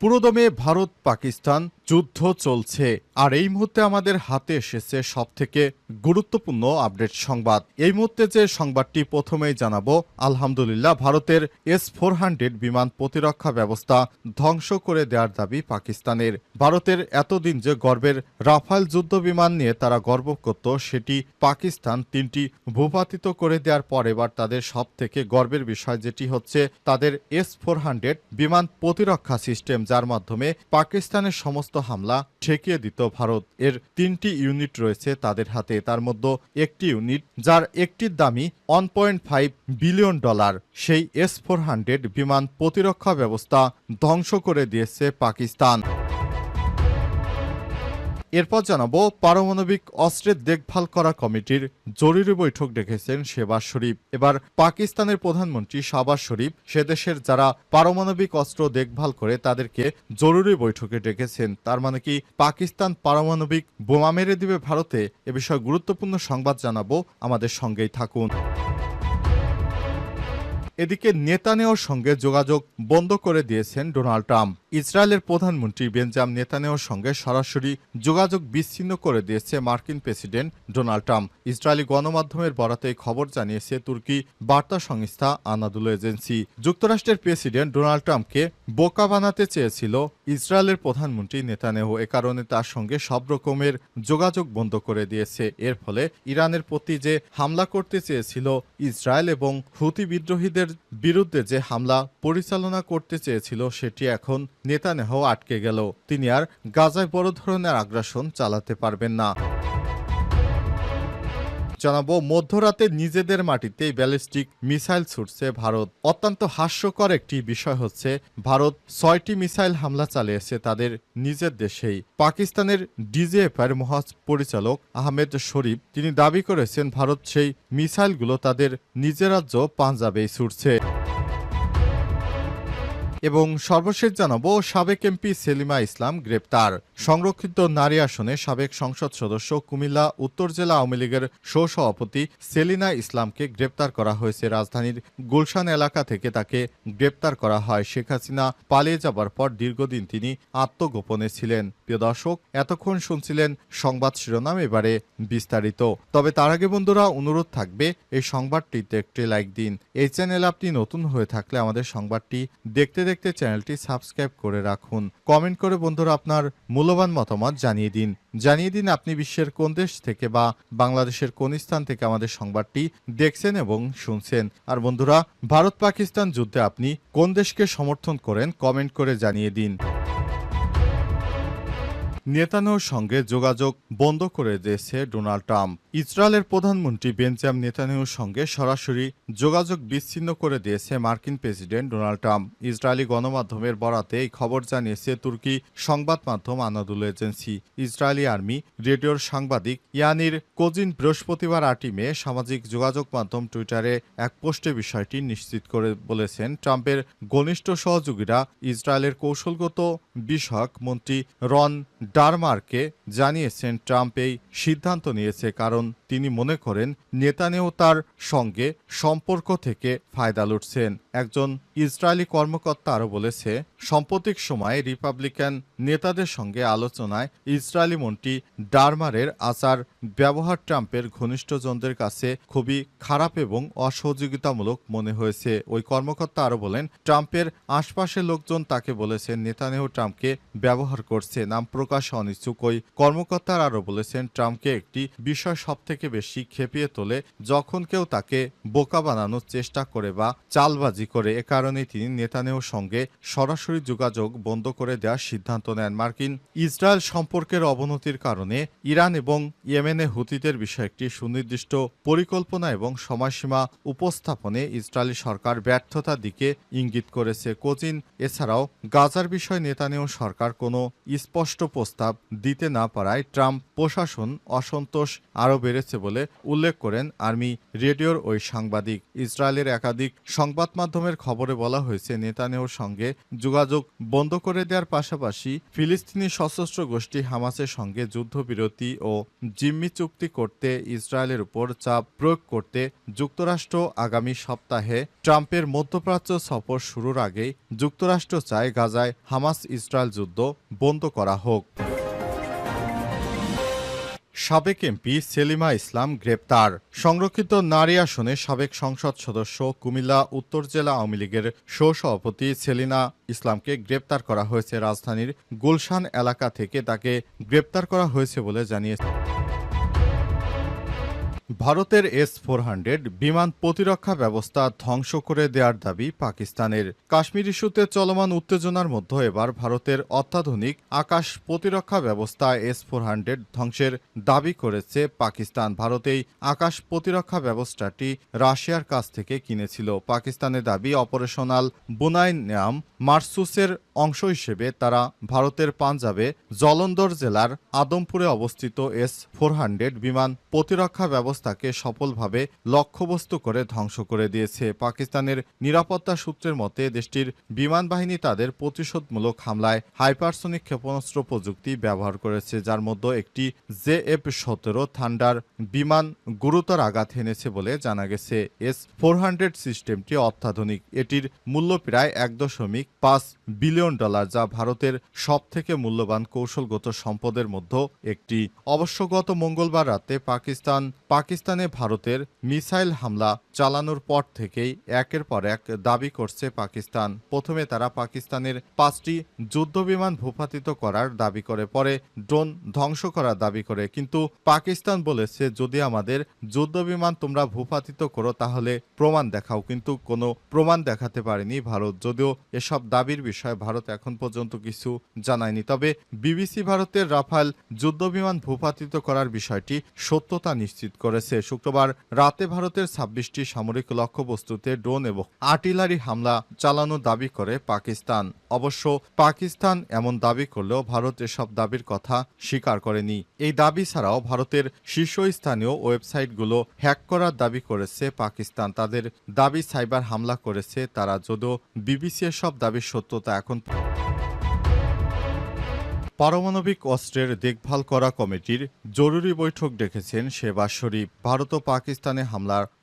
পুরোদমে ভারত পাকিস্তান যুদ্ধ চলছে, আর এই মুহূর্তে আমাদের হাতে এসেছে সবথেকে গুরুত্বপূর্ণ আপডেট সংবাদ। এই মুহূর্তে যে সংবাদটি প্রথমেই জানাবো, আলহামদুলিল্লাহ ভারতের S-400 বিমান প্রতিরক্ষা ব্যবস্থা ধ্বংস করে দেওয়ার দাবি পাকিস্তানের। ভারতের এতদিন যে গর্বের রাফাল যুদ্ধ বিমান নিয়ে তারা গর্ব করত, সেটি পাকিস্তান 3টি ভূপাতিত করে দেওয়ার পর এবার তাদের সবথেকে গর্বের বিষয় যেটি হচ্ছে তাদের S-400 বিমান প্রতিরক্ষা সিস্টেম, যার মাধ্যমে পাকিস্তানের সমস্ত হামলা ঠেকিয়ে দিত ভারত। এর 3টি ইউনিট রয়েছে তাদের হাতে, তার মধ্যে একটি ইউনিট যার একটির দামই $1.5 বিলিয়ন, সেই S-400 বিমান প্রতিরক্ষা ব্যবস্থা ধ্বংস করে দিয়েছে পাকিস্তান। এরপর জানাবো, পারমাণবিক অস্ত্রের দেখভাল করা কমিটির জরুরি বৈঠক ডেকেছেন শেহবাজ শরীফ। এবার পাকিস্তানের প্রধানমন্ত্রী শাহবাজ শরীফ সে দেশের যারা পারমাণবিক অস্ত্র দেখভাল করে তাদেরকে জরুরি বৈঠকে ডেকেছেন। তার মানে কি পাকিস্তান পারমাণবিক বোমা মেরে দিবে ভারতে? এ বিষয়ে গুরুত্বপূর্ণ সংবাদ জানাবো, আমাদের সঙ্গেই থাকুন। এদিকে নেতানিয়াহুর সঙ্গে যোগাযোগ বন্ধ করে দিয়েছেন ডোনাল্ড ট্রাম্প। ইসরায়েলের প্রধানমন্ত্রী বেঞ্জামিন নেতানিয়াহুর সঙ্গে সরাসরি যোগাযোগ বিচ্ছিন্ন করে দিয়েছে মার্কিন প্রেসিডেন্ট ডোনাল্ড ট্রাম্প। ইসরায়েলি গণমাধ্যমের বরাতে খবর জানিয়েছে তুর্কি বার্তা সংস্থা আনাদুলু এজেন্সি। যুক্তরাষ্ট্রের প্রেসিডেন্ট ডোনাল্ড ট্রাম্পকে বোকা বানাতে চেয়েছিল ইসরায়েলের প্রধানমন্ত্রী নেতানিয়াহু, এ কারণে তার সঙ্গে সব রকমের যোগাযোগ বন্ধ করে দিয়েছে। এর ফলে ইরানের প্রতি যে হামলা করতে চেয়েছিল ইসরায়েল এবং হুতি বিদ্রোহীদের বিরুদ্ধে যে হামলা পরিচালনা করতে চেয়েছিল, সেটি এখন নেতানিয়াহু আটকে গেল। তিনি আর গাজায় বড় ধরনের আগ্রাসন চালাতে পারবেন না। জানাবো, মধ্যরাতে নিজেদের মাটিতেই ব্যালিস্টিক মিসাইল ছুটছে ভারত। অত্যন্ত হাস্যকর একটি বিষয় হচ্ছে, ভারত 6টি মিসাইল হামলা চালিয়েছে তাদের নিজের দেশেই। পাকিস্তানের ডিজিএফআইয়ের মহাপরিচালক আহমেদ শরীফ তিনি দাবি করেছেন ভারত সেই মিসাইলগুলো তাদের নিজের রাজ্য পাঞ্জাবেই ছুটছে। এবং সর্বশেষ জানাবো, সাবেক এমপি সেলিমা ইসলাম গ্রেপ্তার। সংরক্ষিত নারী আসনে সাবেক সংসদ সদস্য কুমিল্লা উত্তর জেলা আওয়ামী লীগের সভাপতি সেলিনা ইসলামকে গ্রেপ্তার করা হয়েছে। রাজধানীর গুলশান এলাকা থেকে তাকে গ্রেপ্তার করা হয়। শেখ হাসিনা পালিয়ে যাবার পর দীর্ঘদিন তিনি আত্মগোপনে ছিলেন। প্রিয় দর্শক, এতক্ষণ শুনছিলেন সংবাদ শিরোনাম, এবারে বিস্তারিত। তবে তার আগে বন্ধুরা, অনুরোধ থাকবে এই সংবাদটিতে একটি লাইক দিন। এই চ্যানেলে আপনি নতুন হয়ে থাকলে আমাদের সংবাদটি দেখতে দেখতে চ্যানেলটি সাবস্ক্রাইব করে রাখুন। কমেন্ট করে বন্ধুরা আপনার মূল্যবান মতামত জানিয়ে দিন আপনি বিশ্বের কোন দেশ থেকে বা বাংলাদেশের কোন স্থান থেকে আমাদের সংবাদটি দেখছেন এবং শুনছেন। আর বন্ধুরা, ভারত পাকিস্তান যুদ্ধে আপনি কোন দেশকে সমর্থন করেন কমেন্ট করে জানিয়ে দিন। নেতানিয়াহুর সঙ্গে যোগাযোগ বন্ধ করে দিয়েছে ডোনাল্ড ট্রাম্প। ইসরায়েলের প্রধানমন্ত্রী বেঞ্জামিন নেতানিয়াহুর সঙ্গে সরাসরি যোগাযোগ বিচ্ছিন্ন করে দিয়েছে মার্কিন প্রেসিডেন্ট ডোনাল্ড ট্রাম্প। ইসরায়েলি গণমাধ্যমের বরাতে এই খবর জানিয়েছে তুর্কি সংবাদ মাধ্যম আনাদুলু এজেন্সি। ইসরায়েলি আর্মি রেডিওর সাংবাদিক ইয়ানির কোজিন বৃহস্পতিবার 8 মে সামাজিক যোগাযোগ মাধ্যম টুইটারে এক পোস্টে বিষয়টি নিশ্চিত করে বলেছেন, ট্রাম্পের ঘনিষ্ঠ সহযোগীরা ইসরায়েলের কৌশলগত বিষয়ক মন্ত্রী রন ডারমারকে জানিয়েছেন ট্রাম্প এই সিদ্ধান্ত নিয়েছে কারণ তিনি মনে করেন নেতানিয়াহু তার সঙ্গে সম্পর্ক থেকে ফায়দা লুটছেন। একজন ইসরায়েলি কর্মকর্তা আরও বলেছে, সাম্প্রতিক সময়ে রিপাবলিকান নেতাদের সঙ্গে আলোচনায় ইসরায়েলি মন্ত্রী ডারমারের আচার ব্যবহার ট্রাম্পের ঘনিষ্ঠজনদের কাছে খুবই খারাপ এবং অসহযোগিতামূলক মনে হয়েছে। ওই কর্মকর্তা আরও বলেন, ট্রাম্পের আশপাশের লোকজন তাকে বলেছেন নেতানিয়াহু ট্রাম্পকে ব্যবহার করছে। নাম প্রকাশে অনিচ্ছুক ওই কর্মকর্তারা আরও বলেছেন, ট্রাম্পকে একটি বিষয় সবথেকে বেশি খেপিয়ে তোলে যখন কেউ তাকে বোকা বানানোর চেষ্টা করে বা চালবাজি করে। এ কারণে তিনি নেতানিয়াহুর সঙ্গে সরাসরি যোগাযোগ বন্ধ করে দেওয়ার সিদ্ধান্ত নেন। মার্কিন ইসরায়েল সম্পর্কের অবনতির কারণে ইরান এবং ইয়েমেনে হুতিদের বিষয়ে একটি সুনির্দিষ্ট পরিকল্পনা এবং সময়সীমা উপস্থাপনে ইসরায়েলি সরকার ব্যর্থতার দিকে ইঙ্গিত করেছে কোজিন। এছাড়াও গাজার বিষয়ে নেতানিয়াহু সরকার কোনো স্পষ্ট প্রস্তাব প্রস্তাব দিতে না পারায় ট্রাম্প প্রশাসন অসন্তোষ আরও বেড়েছে বলে উল্লেখ করেন আর্মি রেডিওর ওই সাংবাদিক। ইসরায়েলের একাধিক সংবাদ মাধ্যমের খবরে বলা হয়েছে, নেতানিয়াহুর সঙ্গে যোগাযোগ বন্ধ করে দেওয়ার পাশাপাশি ফিলিস্তিনি সশস্ত্র গোষ্ঠী হামাসের সঙ্গে যুদ্ধবিরতি ও জিম্মি চুক্তি করতে ইসরায়েলের উপর চাপ প্রয়োগ করতে যুক্তরাষ্ট্র আগামী সপ্তাহে ট্রাম্পের মধ্যপ্রাচ্য সফর শুরুর আগেই যুক্তরাষ্ট্র চায় গাজায় হামাস ইসরায়েল যুদ্ধ বন্ধ করা হোক। সাবেক এমপি সেলিমা ইসলাম গ্রেপ্তার। সংরক্ষিত নারী আসনে সাবেক সংসদ সদস্য কুমিল্লা উত্তর জেলা আওয়ামী লীগের সহসভাপতি সেলিনা ইসলামকে গ্রেপ্তার করা হয়েছে। রাজধানীর গুলশান এলাকা থেকে তাকে গ্রেপ্তার করা হয়েছে বলে জানিয়েছে ভারতের S-400 বিমান প্রতিরক্ষা ব্যবস্থা ধ্বংস করে দেওয়ার দাবি পাকিস্তানের। কাশ্মীর ইস্যুতে চলমান উত্তেজনার মধ্যে এবার ভারতের অত্যাধুনিক আকাশ প্রতিরক্ষা ব্যবস্থা S-400 ধ্বংসের দাবি করেছে পাকিস্তান। ভারত এই আকাশ প্রতিরক্ষা ব্যবস্থাটি রাশিয়ার কাছ থেকে কিনেছিল। পাকিস্তানের দাবি, অপারেশনাল বুনাইনাম মারসুসের অংশ হিসেবে তারা ভারতের পাঞ্জাবে জলন্দর জেলার আদমপুরে অবস্থিত S-400 বিমান প্রতিরক্ষা ব্যবস্থাকে সফলভাবে লক্ষ্যবস্তু করে ধ্বংস করে দিয়েছে। পাকিস্তানের নিরাপত্তা সূত্রের মতে, দেশটির বিমান বাহিনী তাদের প্রতিশোধমূলক হামলায় হাইপারসনিক ক্ষেপণাস্ত্র প্রযুক্তি ব্যবহার করেছে, যার মধ্যে একটি JF-17 থান্ডার বিমান গুরুতর আঘাত এনেছে বলে জানা গেছে। S-400 সিস্টেমটি অত্যাধুনিক। এটির মূল্য প্রায় $1.5 বিলিয়ন, যা ভারতের সবথেকে মূল্যবান কৌশলগত সম্পদের মধ্যে একটি। অবশ্য গত মঙ্গলবার রাতে পাকিস্তানে ভারতের মিসাইল হামলা চালানোর পর থেকেই একের পর এক দাবি করছে পাকিস্তান। প্রথমে তারা পাকিস্তানের 5টি যুদ্ধবিমান ভূপাতিত করার দাবি করে, পরে ড্রোন ধ্বংস করার দাবি করে। কিন্তু পাকিস্তান বলেছে, যদি আমাদের যুদ্ধবিমান তোমরা ভূপাতিত করো তাহলে প্রমাণ দেখাও। কিন্তু কোনো প্রমাণ দেখাতে পারেনি ভারত। যদিও এসব দাবির বিষয়ে ভারত এখন পর্যন্ত কিছু জানায়নি। তবে বিবিসি ভারতের রাফাল যুদ্ধবিমান ভূপাতিত করার বিষয়টি সত্যতা নিশ্চিত করেছে। শুক্রবার রাতে ভারতের 26টি সামরিক লক্ষ্যবস্তুতে ড্রোন এবং আর্টিলারি হামলা চালানোর দাবি করে পাকিস্তান। অবশ্য পাকিস্তান এমন দাবি করলেও ভারত এসব দাবির কথা স্বীকার করেনি। এই দাবি ছাড়াও ভারতের শীর্ষস্থানীয় ওয়েবসাইটগুলো হ্যাক করার দাবি করেছে পাকিস্তান। তাদের দাবি সাইবার হামলা করেছে তারা, যদিও বিবিসি এসব দাবির সত্যতা এখন। পারমাণবিক অস্ত্রের দেখভাল করা কমিটির জরুরি বৈঠক ডেকেছেন শেহবাজ শরীফ। ভারত ও পাকিস্তানে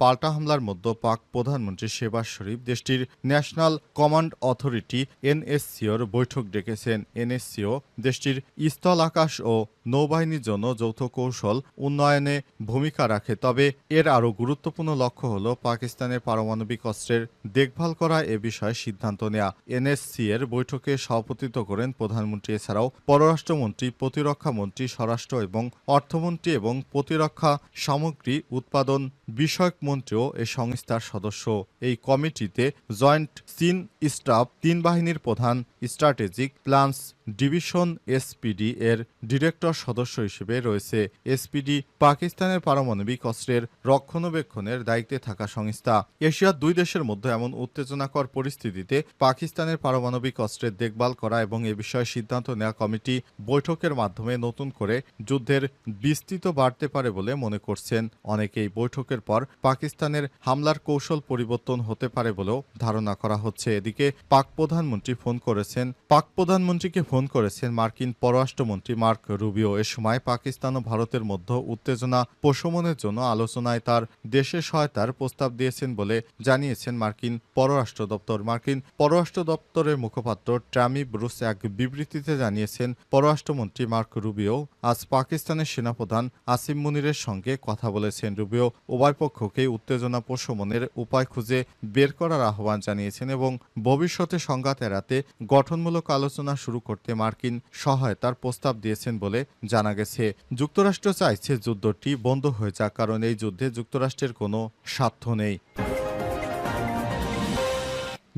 পাল্টা হামলার মধ্যে পাক প্রধানমন্ত্রী শেহবাজ শরীফ দেশটির ন্যাশনাল কমান্ড অথরিটি NSCOর বৈঠক ডেকেছেন। NSCO দেশটির স্থল, আকাশ ও নৌবাহিনীর জন্য যৌথ কৌশল উন্নয়নে ভূমিকা রাখে। তবে এর আরও গুরুত্বপূর্ণ লক্ষ্য হল পাকিস্তানের পারমাণবিক অস্ত্রের দেখভাল করা, এ বিষয়ে সিদ্ধান্ত নেওয়া। NSC-এর বৈঠকে সভাপতিত্ব করেন প্রধানমন্ত্রী। এছাড়াও পররাষ্ট্রমন্ত্রী, প্রতিরক্ষা মন্ত্রী, স্বরাষ্ট্র এবং অর্থমন্ত্রী এবং প্রতিরক্ষা সামগ্রী উৎপাদন বিষয়ক মন্ত্রীও এ সংস্থার সদস্য। এই কমিটিতে জয়েন্ট চিফ স্টাফ, 3 বাহিনীর প্রধান, স্ট্র্যাটেজিক প্ল্যানস ডিভিশন SPD এর ডিরেক্টর সদস্য হিসেবে রয়েছে। SPD পাকিস্তানের পারমাণবিক অস্ত্রের রক্ষণাবেক্ষণের দায়িত্বে থাকা সংস্থা। এশিয়ার 2 দেশের মধ্যে এমন উত্তেজনাকর পরিস্থিতিতে পাকিস্তানের পারমাণবিক অস্ত্রের দেখভাল করা এবং এ বিষয়ে সিদ্ধান্ত নেওয়া কমিটি বৈঠকের মাধ্যমে নতুন করে যুদ্ধের বিস্তৃত বাড়তে পারে বলে মনে করছেন অনেকেই। বৈঠকের পর পাকিস্তানের হামলার কৌশল পরিবর্তন হতে পারে বলেও ধারণা করা হচ্ছে। এদিকে পাক প্রধানমন্ত্রীকে ফোন করেছেন মার্কিন পররাষ্ট্রমন্ত্রী মার্ক রুবিও। এ সময় পাকিস্তান ও ভারতের মধ্যে উত্তেজনা প্রশমনের জন্য আলোচনায় তার দেশের সহায়তার প্রস্তাব দিয়েছেন বলে জানিয়েছেন মার্কিন পররাষ্ট্র দপ্তর। মার্কিন পররাষ্ট্র দপ্তরের মুখপাত্র ট্যামি ব্রুস এক বিবৃতিতে জানিয়েছেন, পররাষ্ট্রমন্ত্রী মার্ক রুবিও আজ পাকিস্তানের সেনাপ্রধান আসিম মুনিরের সঙ্গে কথা বলেছেন। রুবিও উভয় পক্ষকে উত্তেজনা প্রশমনের উপায় খুঁজে বের করার আহ্বান জানিয়েছেন এবং ভবিষ্যতে সংঘাত এড়াতে গঠনমূলক আলোচনা শুরু করতে মার্কিন সহায়তার প্রস্তাব দিয়েছেন বলে জানা গেছে। যুক্তরাষ্ট্র চাইছে যুদ্ধটি বন্ধ হয়ে যাক, কারণ এই যুদ্ধে যুক্তরাষ্ট্রের কোনো স্বার্থ নেই।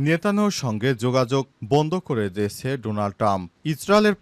নেতানিয়াহুর সঙ্গে যোগাযোগ বন্ধ করে দিয়েছে ডোনাল্ড ট্রাম্প। ইসরায়েলের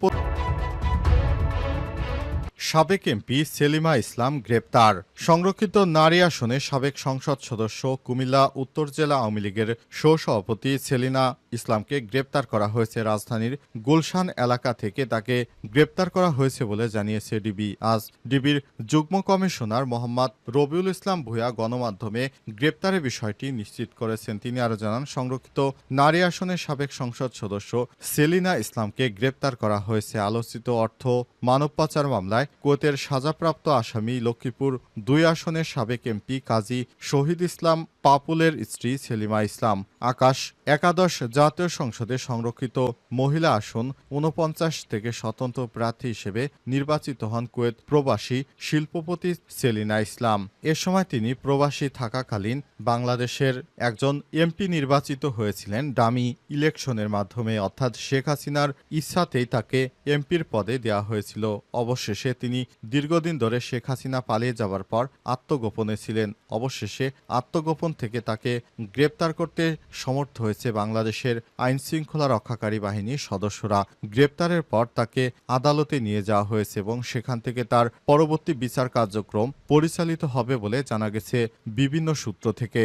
সাবেক এমপি সেলিমা ইসলাম গ্রেপ্তার। সংরক্ষিত নারী আসনে সাবেক সংসদ সদস্য কুমিল্লা উত্তর জেলা আওয়ামী লীগের সহসভাপতি সেলিনা ইসলামকে গ্রেপ্তার করা হয়েছে। রাজধানীর গুলশান এলাকা থেকে তাকে গ্রেপ্তার করা হয়েছে বলে জানিয়েছে ডিবি। আজ ডিবির যুগ্ম কমিশনার মোহাম্মদ রবিউল ইসলাম ভূঁইয়া গণমাধ্যমে গ্রেপ্তারের বিষয়টি নিশ্চিত করেছেন। তিনি আরও জানান, সংরক্ষিত নারী আসনের সাবেক সংসদ সদস্য সেলিনা ইসলামকে গ্রেপ্তার করা হয়েছে আলোচিত অর্থ মানব পাচার মামলায় কুয়েতের সাজাপ্রাপ্ত আসামি লক্ষ্মীপুর ২ আসনের সাবেক এমপি কাজী শহীদ ইসলাম পাপুলের স্ত্রী সেলিমা ইসলাম। আকাশ একাদশ জাতীয় সংসদে সংরক্ষিত মহিলা আসন ৪৯ থেকে স্বতন্ত্র প্রার্থী হিসেবে নির্বাচিত হন কুয়েত প্রবাসী শিল্পপতি সেলিনা ইসলাম। এ সময় তিনি প্রবাসী থাকাকালীন বাংলাদেশের একজন এমপি নির্বাচিত হয়েছিলেন ডামি ইলেকশনের মাধ্যমে, অর্থাৎ শেখ হাসিনার ইচ্ছাতেই তাকে এমপির পদে দেওয়া হয়েছিল। অবশেষে তিনি দীর্ঘদিন ধরে শেখ হাসিনা পালিয়ে যাওয়ার পর আত্মগোপনে ছিলেন। অবশেষে আত্মগোপন থেকে তাকে গ্রেপ্তার করতে সমর্থ হয়েছে বাংলাদেশের আইনশৃঙ্খলা রক্ষাকারী বাহিনীর সদস্যরা। গ্রেপ্তারের পর তাকে আদালতে নিয়ে যাওয়া হয়েছে এবং সেখান থেকে তার পরবর্তী বিচার কার্যক্রম পরিচালিত হবে বলে জানা গেছে বিভিন্ন সূত্র থেকে।